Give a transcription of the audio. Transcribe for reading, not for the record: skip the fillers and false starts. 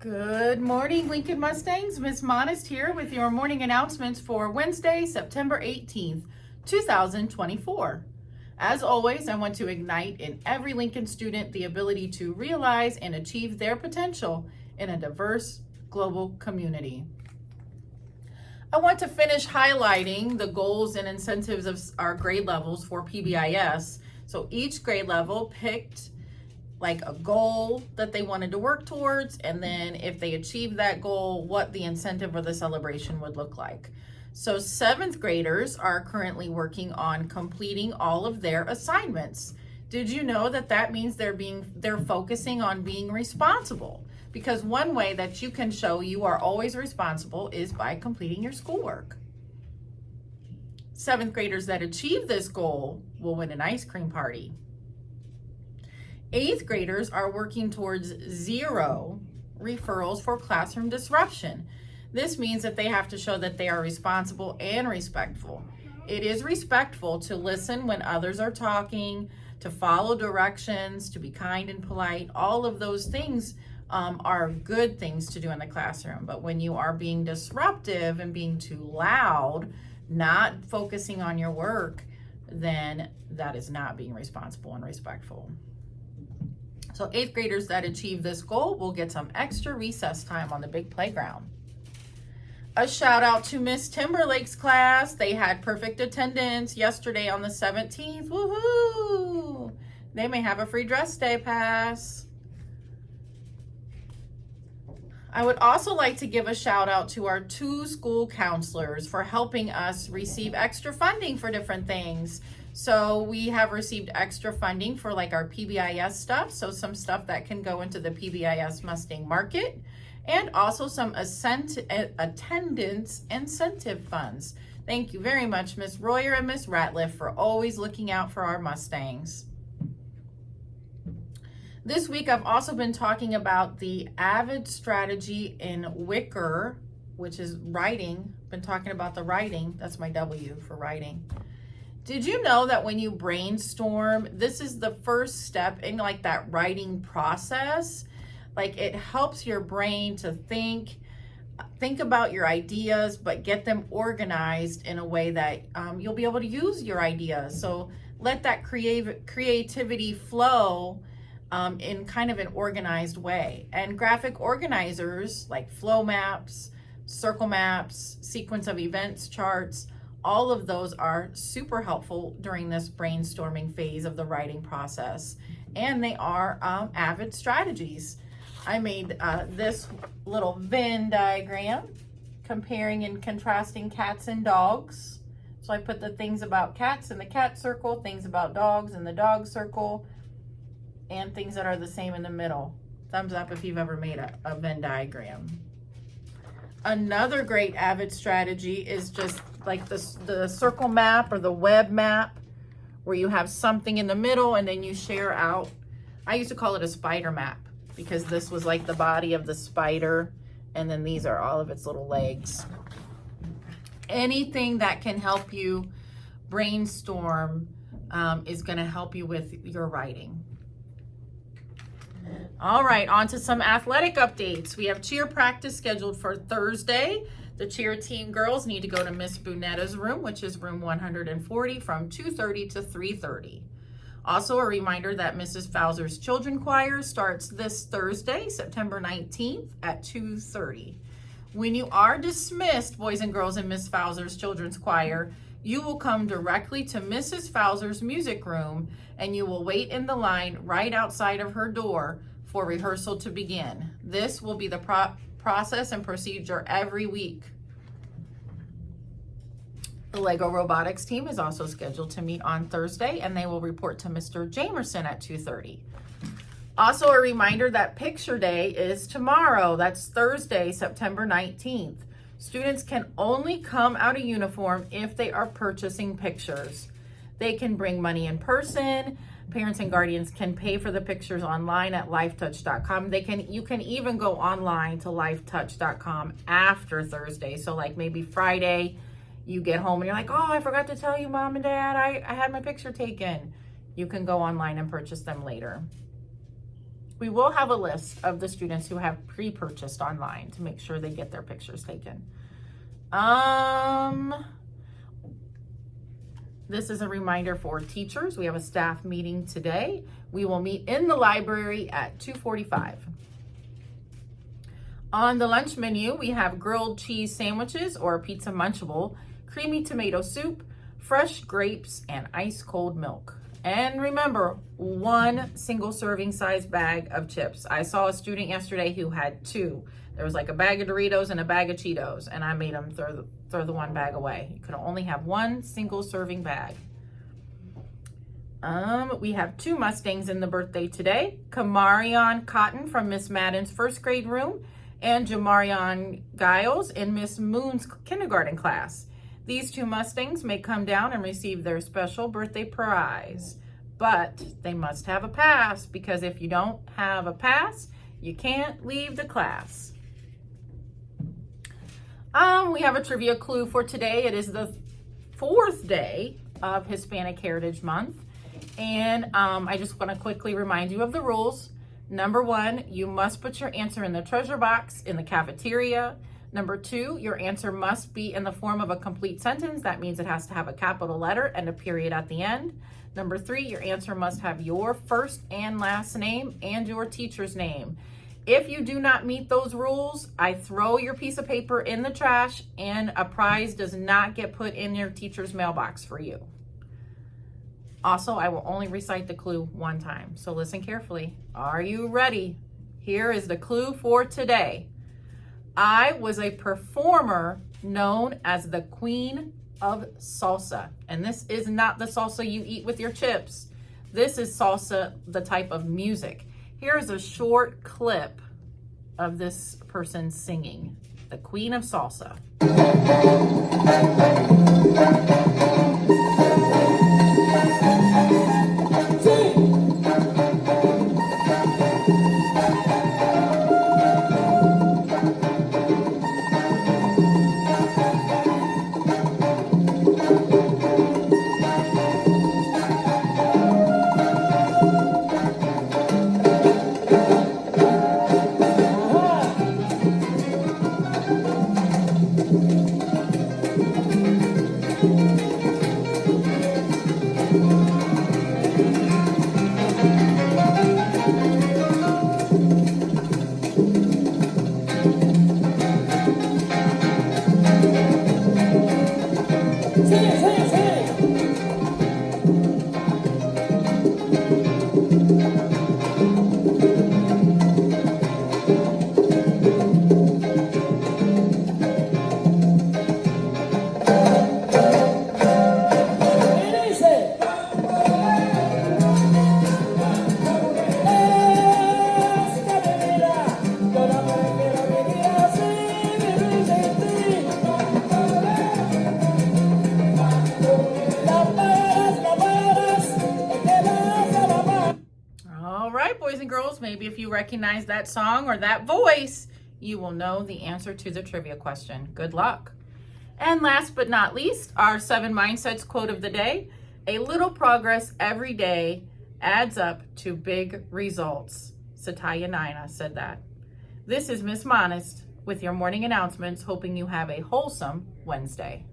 Good morning, Lincoln Mustangs. Miss Monist here with your morning announcements for Wednesday, September 18th, 2024. As always, I want to ignite in every Lincoln student the ability to realize and achieve their potential in a diverse global community. I want to finish highlighting the goals and incentives of our grade levels for PBIS. So each grade level picked like a goal that they wanted to work towards, and then if they achieved that goal, what the incentive or the celebration would look like. So 7th graders are currently working on completing all of their assignments. Did you know that that means they're focusing on being responsible? Because one way that you can show you are always responsible is by completing your schoolwork. 7th graders that achieve this goal will win an ice cream party. 8th graders are working towards 0 referrals for classroom disruption. This means that they have to show that they are responsible and respectful. It is respectful to listen when others are talking, to follow directions, to be kind and polite. All of those things are good things to do in the classroom. But when you are being disruptive and being too loud, not focusing on your work, then that is not being responsible and respectful. So 8th graders that achieve this goal will get some extra recess time on the big playground. A shout out to Miss Timberlake's class. They had perfect attendance yesterday on the 17th. Woohoo! They may have a free dress day pass. I would also like to give a shout out to our 2 school counselors for helping us receive extra funding for different things. So we have received extra funding for like our PBIS stuff, so some stuff that can go into the PBIS Mustang market, and also some attendance incentive funds. Thank you very much, Miss Royer and Miss Ratliff, for always looking out for our Mustangs. This week I've also been talking about the AVID strategy in Wicker, which is writing. Been talking about the writing. That's my W for writing. Did you know that when you brainstorm, this is the first step in like that writing process? Like it helps your brain to think about your ideas, but get them organized in a way that you'll be able to use your ideas. So let that creativity flow in kind of an organized way. And graphic organizers like flow maps, circle maps, sequence of events charts, all of those are super helpful during this brainstorming phase of the writing process. And they are AVID strategies. I made this little Venn diagram comparing and contrasting cats and dogs. So I put the things about cats in the cat circle, things about dogs in the dog circle, and things that are the same in the middle. Thumbs up if you've ever made a Venn diagram. Another great AVID strategy is just like the circle map or the web map, where you have something in the middle and then you share out. I used to call it a spider map because this was like the body of the spider, and then these are all of its little legs. Anything that can help you brainstorm is going to help you with your writing. All right, on to some athletic updates. We have cheer practice scheduled for Thursday. The cheer team girls need to go to Miss Bunetta's room, which is room 140, from 2:30 to 3:30. Also, a reminder that Mrs. Fowler's Children Choir starts this Thursday, September 19th at 2:30. When you are dismissed, boys and girls in Miss Fowler's Children's Choir, you will come directly to Mrs. Fowler's music room, and you will wait in the line right outside of her door for rehearsal to begin. This will be the process and procedure every week. The Lego Robotics team is also scheduled to meet on Thursday, and they will report to Mr. Jamerson at 2:30. Also, a reminder that Picture Day is tomorrow. That's Thursday, September 19th. Students can only come out of uniform if they are purchasing pictures. They can bring money in person. Parents and guardians can pay for the pictures online at lifetouch.com. You can even go online to lifetouch.com after Thursday. So like maybe Friday, you get home and you're like, oh, I forgot to tell you, Mom and Dad, I had my picture taken. You can go online and purchase them later. We will have a list of the students who have pre-purchased online to make sure they get their pictures taken. This is a reminder for teachers. We have a staff meeting today. We will meet in the library at 2:45. On the lunch menu, we have grilled cheese sandwiches or pizza munchable, creamy tomato soup, fresh grapes, and ice cold milk. And remember, 1 single serving size bag of chips. I saw a student yesterday who had 2. There was like a bag of Doritos and a bag of Cheetos, and I made them throw the 1 bag away. You could only have 1 single serving bag. We have 2 Mustangs in the birthday today. Kamarion Cotton from Miss Madden's first grade room and Jamarion Giles in Miss Moon's kindergarten class. These 2 Mustangs may come down and receive their special birthday prize, but they must have a pass, because if you don't have a pass, you can't leave the class. We have a trivia clue for today. It is the 4th day of Hispanic Heritage Month. And I just want to quickly remind you of the rules. Number 1, you must put your answer in the treasure box in the cafeteria. Number 2, your answer must be in the form of a complete sentence. That means it has to have a capital letter and a period at the end. Number 3, your answer must have your first and last name and your teacher's name. If you do not meet those rules, I throw your piece of paper in the trash, and a prize does not get put in your teacher's mailbox for you. Also, I will only recite the clue 1 time, so listen carefully. Are you ready? Here is the clue for today. I was a performer known as the Queen of Salsa. And this is not the salsa you eat with your chips. This is salsa, the type of music. Here's a short clip of this person singing, the Queen of Salsa. Boys and girls, maybe if you recognize that song or that voice, you will know the answer to the trivia question. Good luck. And last but not least, our 7 Mindsets quote of the day. A little progress every day adds up to big results. Satya Naina said that. This is Miss Monist with your morning announcements, hoping you have a wholesome Wednesday.